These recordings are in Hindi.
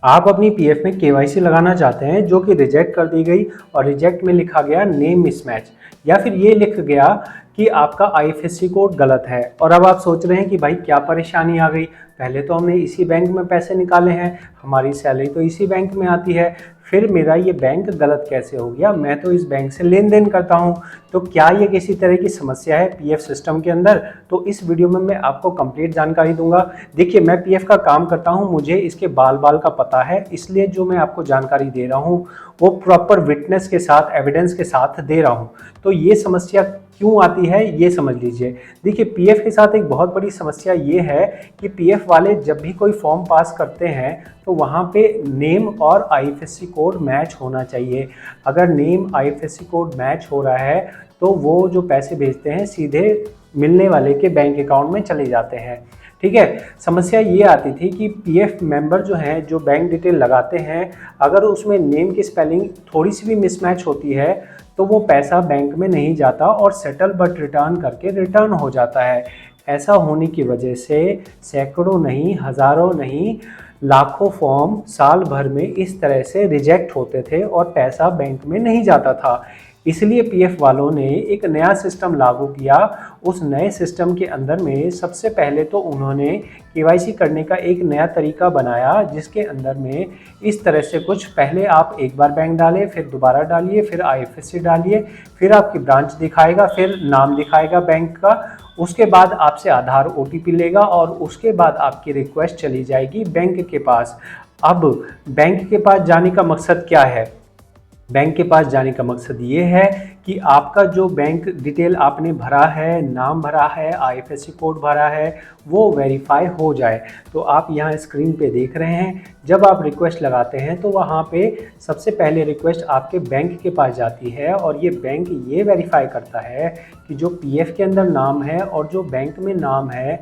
आप अपनी पीएफ में केवाईसी लगाना चाहते हैं जो कि रिजेक्ट कर दी गई और रिजेक्ट में लिखा गया नेम मिसमैच, या फिर ये लिख गया कि आपका आईएफएससी कोड गलत है। और अब आप सोच रहे हैं कि भाई क्या परेशानी आ गई, पहले तो हमने इसी बैंक में पैसे निकाले हैं, हमारी सैलरी तो इसी बैंक में आती है, फिर मेरा ये बैंक गलत कैसे हो गया, मैं तो इस बैंक से लेन देन करता हूँ। तो क्या ये किसी तरह की समस्या है पीएफ सिस्टम के अंदर? तो इस वीडियो में मैं आपको कंप्लीट जानकारी दूंगा। देखिए, मैं पीएफ का काम करता हूँ, मुझे इसके बाल बाल का पता है, इसलिए जो मैं आपको जानकारी दे रहा हूँ वो प्रॉपर विटनेस के साथ, एविडेंस के साथ दे रहा हूँ। तो ये समस्या क्यों आती है ये समझ लीजिए। देखिए, पीएफ के साथ एक बहुत बड़ी समस्या ये है कि पीएफ वाले जब भी कोई फॉर्म पास करते हैं तो वहाँ पे नेम और आईएफएससी कोड मैच होना चाहिए। अगर नेम आईएफएससी कोड मैच हो रहा है तो वो जो पैसे भेजते हैं सीधे मिलने वाले के बैंक अकाउंट में चले जाते हैं। ठीक है। समस्या ये आती थी कि पीएफ मेंबर जो हैं, जो बैंक डिटेल लगाते हैं, अगर उसमें नेम की स्पेलिंग थोड़ी सी भी मिसमैच होती है तो वो पैसा बैंक में नहीं जाता और सेटल बट रिटर्न करके रिटर्न हो जाता है। ऐसा होने की वजह से सैकड़ों नहीं, हज़ारों नहीं, लाखों फॉर्म साल भर में इस तरह से रिजेक्ट होते थे और पैसा बैंक में नहीं जाता था। इसलिए पीएफ वालों ने एक नया सिस्टम लागू किया। उस नए सिस्टम के अंदर में सबसे पहले तो उन्होंने केवाईसी करने का एक नया तरीका बनाया, जिसके अंदर में इस तरह से कुछ, पहले आप एक बार बैंक डालें, फिर दोबारा डालिए, फिर आईएफएससी डालिए, फिर आपकी ब्रांच दिखाएगा, फिर नाम दिखाएगा बैंक का, उसके बाद आपसे आधार ओटीपी लेगा और उसके बाद आपकी रिक्वेस्ट चली जाएगी बैंक के पास। अब बैंक के पास जाने का मकसद क्या है? बैंक के पास जाने का मकसद ये है कि आपका जो बैंक डिटेल आपने भरा है, नाम भरा है, आईएफएससी कोड भरा है, वो वेरीफाई हो जाए। तो आप यहाँ स्क्रीन पे देख रहे हैं, जब आप रिक्वेस्ट लगाते हैं तो वहाँ पे सबसे पहले रिक्वेस्ट आपके बैंक के पास जाती है और ये बैंक ये वेरीफाई करता है कि जो पीएफ के अंदर नाम है और जो बैंक में नाम है,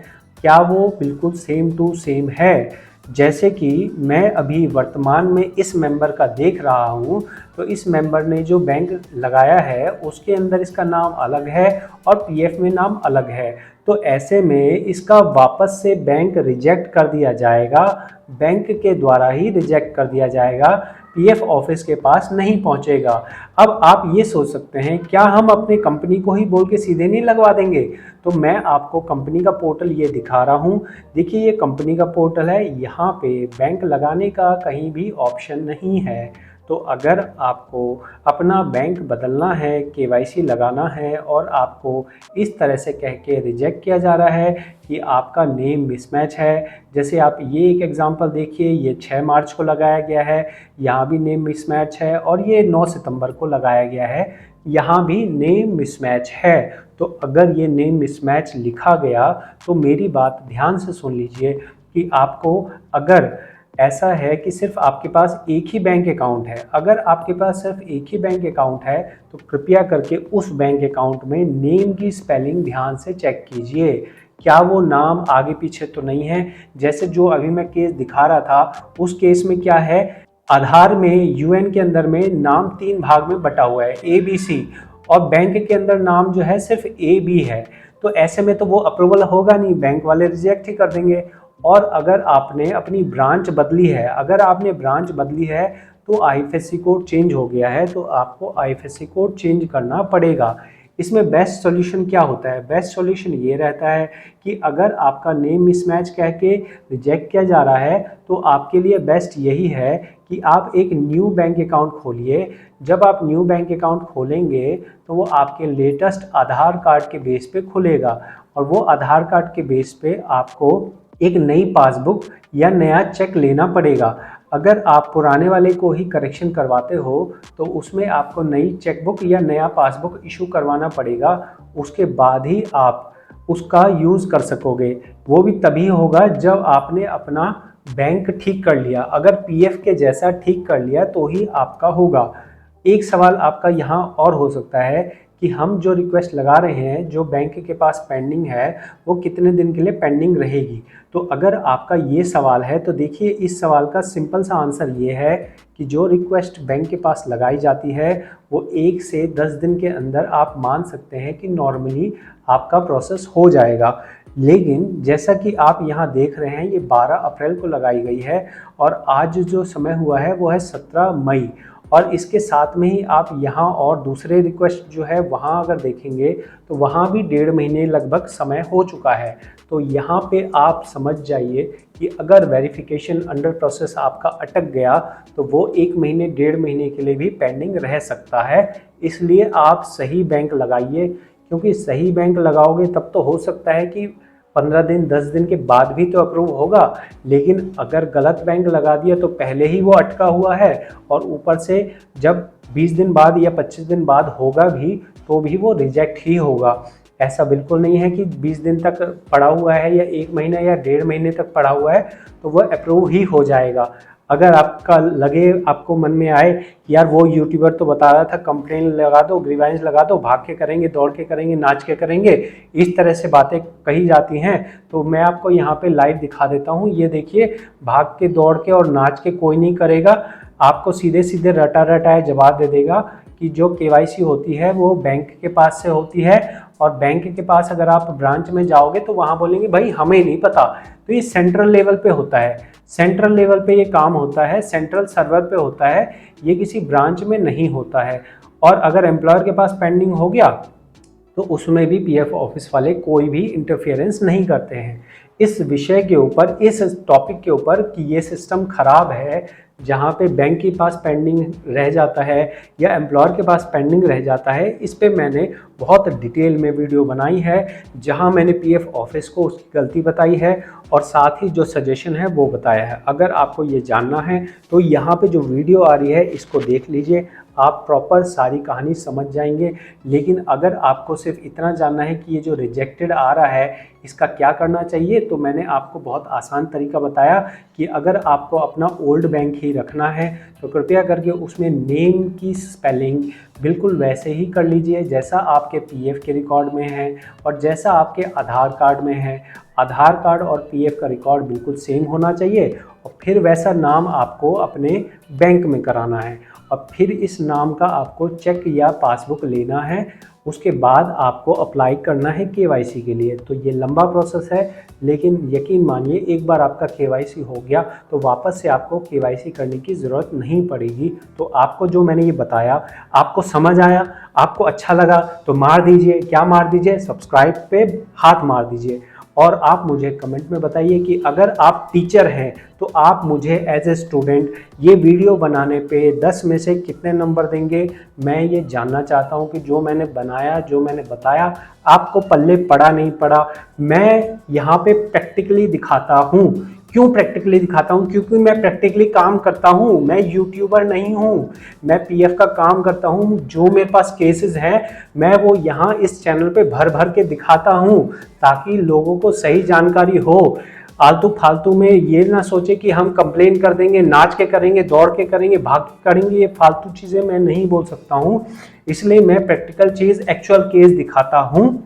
क्या वो बिल्कुल सेम टू सेम है। जैसे कि मैं अभी वर्तमान में इस मेंबर का देख रहा हूँ, तो इस मेंबर ने जो बैंक लगाया है उसके अंदर इसका नाम अलग है और पीएफ में नाम अलग है। तो ऐसे में इसका वापस से बैंक रिजेक्ट कर दिया जाएगा, बैंक के द्वारा ही रिजेक्ट कर दिया जाएगा, पीएफ ऑफिस के पास नहीं पहुंचेगा। अब आप ये सोच सकते हैं, क्या हम अपने कंपनी को ही बोल के सीधे नहीं लगवा देंगे? तो मैं आपको कंपनी का पोर्टल ये दिखा रहा हूँ। देखिए, ये कंपनी का पोर्टल है, यहाँ पे बैंक लगाने का कहीं भी ऑप्शन नहीं है। तो अगर आपको अपना बैंक बदलना है, केवाईसी लगाना है और आपको इस तरह से कह के रिजेक्ट किया जा रहा है कि आपका नेम मिसमैच है, जैसे आप ये एक एग्जांपल देखिए, ये 6 मार्च को लगाया गया है, यहाँ भी नेम मिसमैच है, और ये 9 सितंबर को लगाया गया है, यहाँ भी नेम मिसमैच है। तो अगर ये नेम मिसमैच लिखा गया तो मेरी बात ध्यान से सुन लीजिए कि आपको, अगर ऐसा है कि सिर्फ आपके पास एक ही बैंक अकाउंट है, अगर आपके पास सिर्फ एक ही बैंक अकाउंट है तो कृपया करके उस बैंक अकाउंट में नेम की स्पेलिंग ध्यान से चेक कीजिए, क्या वो नाम आगे पीछे तो नहीं है। जैसे जो अभी मैं केस दिखा रहा था, उस केस में क्या है, आधार में यूएन के अंदर में नाम 3 भाग में बटा हुआ है, ए बी सी, और बैंक के अंदर नाम जो है सिर्फ ए बी है। तो ऐसे में तो वो अप्रूवल होगा नहीं, बैंक वाले रिजेक्ट ही कर देंगे। और अगर आपने अपनी ब्रांच बदली है, अगर आपने ब्रांच बदली है तो आईएफएससी कोड चेंज हो गया है, तो आपको आईएफएससी कोड चेंज करना पड़ेगा। इसमें बेस्ट सॉल्यूशन क्या होता है? बेस्ट सॉल्यूशन ये रहता है कि अगर आपका नेम मिसमैच कह के रिजेक्ट किया जा रहा है तो आपके लिए बेस्ट यही है कि आप एक न्यू बैंक अकाउंट खोलिए। जब आप न्यू बैंक अकाउंट खोलेंगे तो वो आपके लेटेस्ट आधार कार्ड के बेस पे खुलेगा और वो आधार कार्ड के बेस पे आपको एक नई पासबुक या नया चेक लेना पड़ेगा। अगर आप पुराने वाले को ही करेक्शन करवाते हो तो उसमें आपको नई चेकबुक या नया पासबुक इशू करवाना पड़ेगा, उसके बाद ही आप उसका यूज़ कर सकोगे। वो भी तभी होगा जब आपने अपना बैंक ठीक कर लिया, अगर पीएफ के जैसा ठीक कर लिया तो ही आपका होगा। एक सवाल आपका यहाँ और हो सकता है कि हम जो रिक्वेस्ट लगा रहे हैं, जो बैंक के पास पेंडिंग है, वो कितने दिन के लिए पेंडिंग रहेगी। तो अगर आपका ये सवाल है तो देखिए, इस सवाल का सिंपल सा आंसर ये है कि जो रिक्वेस्ट बैंक के पास लगाई जाती है वो 1 से 10 दिन के अंदर आप मान सकते हैं कि नॉर्मली आपका प्रोसेस हो जाएगा। लेकिन जैसा कि आप यहाँ देख रहे हैं, ये 12 अप्रैल को लगाई गई है और आज जो समय हुआ है वो है 17 मई, और इसके साथ में ही आप यहाँ और दूसरे रिक्वेस्ट जो है वहाँ अगर देखेंगे तो वहाँ भी 1.5 महीने लगभग समय हो चुका है। तो यहाँ पे आप समझ जाइए कि अगर वेरिफिकेशन अंडर प्रोसेस आपका अटक गया तो वो 1 महीने 1.5 महीने के लिए भी पेंडिंग रह सकता है। इसलिए आप सही बैंक लगाइए, क्योंकि सही बैंक लगाओगे तब तो हो सकता है कि 15 दिन 10 दिन के बाद भी तो अप्रूव होगा। लेकिन अगर गलत बैंक लगा दिया तो पहले ही वो अटका हुआ है, और ऊपर से जब 20 दिन बाद या 25 दिन बाद होगा भी तो भी वो रिजेक्ट ही होगा। ऐसा बिल्कुल नहीं है कि 20 दिन तक पड़ा हुआ है या 1 महीना या 1.5 महीने तक पड़ा हुआ है तो वो अप्रूव ही हो जाएगा। अगर आपका लगे, आपको मन में आए कि यार वो यूट्यूबर तो बता रहा था कंप्लेन लगा दो, ग्रीवेंस लगा दो, भाग के करेंगे, दौड़ के करेंगे, नाच के करेंगे, इस तरह से बातें कही जाती हैं, तो मैं आपको यहाँ पे लाइव दिखा देता हूँ। ये देखिए, भाग के, दौड़ के और नाच के कोई नहीं करेगा। आपको सीधे सीधे रटा रटाए जवाब दे देगा कि जो केवाईसी होती है वो बैंक के पास से होती है, और बैंक के पास अगर आप ब्रांच में जाओगे तो वहाँ बोलेंगे भाई हमें नहीं पता। तो ये सेंट्रल लेवल पे होता है, सेंट्रल लेवल पे ये काम होता है, सेंट्रल सर्वर पे होता है, ये किसी ब्रांच में नहीं होता है। और अगर एम्प्लॉयर के पास पेंडिंग हो गया तो उसमें भी पीएफ ऑफिस वाले कोई भी इंटरफेरेंस नहीं करते हैं। इस विषय के ऊपर, इस टॉपिक के ऊपर कि ये सिस्टम खराब है, जहाँ पे बैंक के पास पेंडिंग रह जाता है या एम्प्लॉयर के पास पेंडिंग रह जाता है, इस पे मैंने बहुत डिटेल में वीडियो बनाई है, जहाँ मैंने पीएफ ऑफिस को उसकी गलती बताई है और साथ ही जो सजेशन है वो बताया है। अगर आपको ये जानना है तो यहाँ पे जो वीडियो आ रही है इसको देख लीजिए, आप प्रॉपर सारी कहानी समझ जाएंगे। लेकिन अगर आपको सिर्फ इतना जानना है कि ये जो रिजेक्टेड आ रहा है इसका क्या करना चाहिए, तो मैंने आपको बहुत आसान तरीका बताया कि अगर आपको अपना ओल्ड बैंक ही रखना है तो कृपया करके उसमें नेम की स्पेलिंग बिल्कुल वैसे ही कर लीजिए जैसा आपके पीएफ के रिकॉर्ड में है और जैसा आपके आधार कार्ड में है। आधार कार्ड और पीएफ का रिकॉर्ड बिल्कुल सेम होना चाहिए, और फिर वैसा नाम आपको अपने बैंक में कराना है, और फिर इस नाम का आपको चेक या पासबुक लेना है। उसके बाद आपको अप्लाई करना है केवाईसी के लिए। तो ये लंबा प्रोसेस है, लेकिन यकीन मानिए एक बार आपका केवाईसी हो गया तो वापस से आपको केवाईसी करने की ज़रूरत नहीं पड़ेगी। तो आपको जो मैंने ये बताया आपको समझ आया, आपको अच्छा लगा तो मार दीजिए, क्या मार दीजिए, सब्सक्राइब पे हाथ मार दीजिए। और आप मुझे कमेंट में बताइए कि अगर आप टीचर हैं तो आप मुझे एज ए स्टूडेंट ये वीडियो बनाने पे 10 में से कितने नंबर देंगे। मैं ये जानना चाहता हूँ कि जो मैंने बनाया, जो मैंने बताया, आपको पल्ले पड़ा नहीं पड़ा। मैं यहाँ पे प्रैक्टिकली दिखाता हूँ। क्यों प्रैक्टिकली दिखाता हूँ? क्योंकि मैं प्रैक्टिकली काम करता हूँ, मैं यूट्यूबर नहीं हूँ, मैं पीएफ का काम करता हूँ। जो मेरे पास केसेस हैं मैं वो यहाँ इस चैनल पे भर भर के दिखाता हूँ ताकि लोगों को सही जानकारी हो। आलतू फालतू में ये ना सोचे कि हम कंप्लेन कर देंगे, नाच के करेंगे, दौड़ के करेंगे, भाग के करेंगे, ये फालतू चीज़ें मैं नहीं बोल सकता हूँ। इसलिए मैं प्रैक्टिकल चीज़, एक्चुअल केस दिखाता हूँ,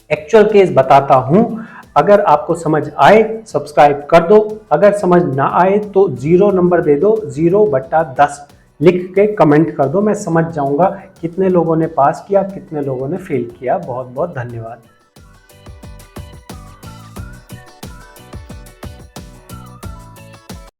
एक्चुअल केस बताता हूँ। अगर आपको समझ आए सब्सक्राइब कर दो, अगर समझ ना आए तो 0 नंबर दे दो, 0/10 लिख के कमेंट कर दो। मैं समझ जाऊंगा कितने लोगों ने पास किया, कितने लोगों ने फेल किया। बहुत बहुत धन्यवाद।